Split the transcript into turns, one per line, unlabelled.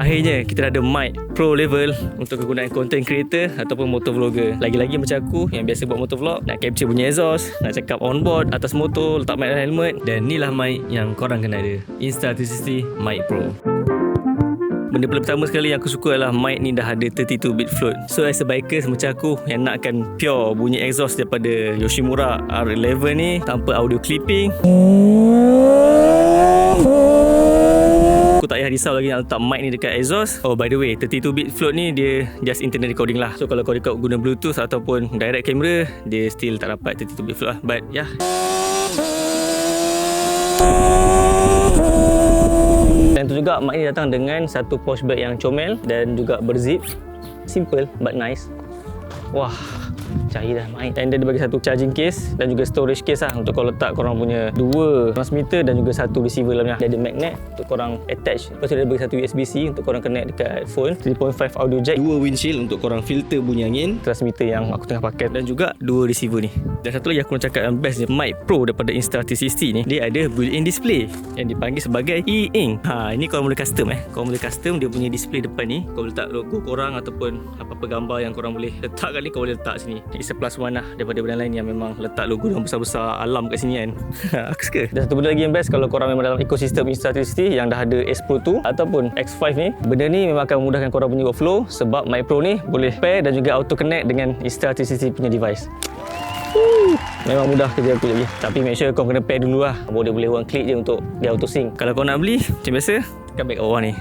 Akhirnya kita dah ada mic pro level untuk kegunaan content creator ataupun motovlogger. Lagi-lagi macam aku yang biasa buat motovlog, nak capture bunyi exhaust, nak cakap on board, atas motor, letak mic dan helmet. Dan ni lah mic yang korang kena ada, Insta360 Mic Pro. Benda pertama sekali yang aku suka adalah mic ni dah ada 32-bit float. So as a biker macam aku yang nakkan pure bunyi exhaust daripada Yoshimura R11 ni tanpa audio clipping, aku tak payah risau lagi nak letak mic ni dekat exhaust. Oh by the way, 32-bit float ni dia just internal recording lah. So kalau kau record guna Bluetooth ataupun direct camera, dia still tak dapat 32-bit float lah. But yeah, dan tu juga mic ni datang dengan satu pouch bag yang comel dan juga berzip. Simple but nice. Wah, cair dah mic. Dan dia bagi satu charging case dan juga storage case lah untuk kau letak korang punya dua transmitter dan juga satu receiver dalamnya. Dia ada magnet untuk korang attach. Lepas tu dia bagi satu USB-C untuk korang connect dekat phone, 3.5 audio jack, dua windshield untuk korang filter bunyi angin, transmitter yang aku tengah pakai, dan juga dua receiver ni. Dan satu lagi aku nak cakap yang best je, mic pro daripada Insta360 ni, dia ada built-in display yang dipanggil sebagai e-ink. Ini korang boleh custom korang boleh custom dia punya display depan ni. Kau boleh letak logo korang ataupun apa-apa gambar yang korang boleh letak kat ni, kau boleh letak sini. It's a plus one lah daripada benda lain yang memang letak logo yang besar-besar alam kat sini kan. Aku suka. Dan satu benda lagi yang best, kalau korang memang dalam ekosistem Insta360 yang dah ada S Pro 2 ataupun X5 ni, benda ni memang akan memudahkan korang punya workflow sebab Mic Pro ni boleh pair dan juga auto connect dengan Insta360 punya device. Memang mudah kerja aku lagi. Tapi make sure kau kena pair dulu lah. Boleh one klik je untuk dia auto sync. Kalau kau nak beli, macam biasa, tekan back kat bawah ni.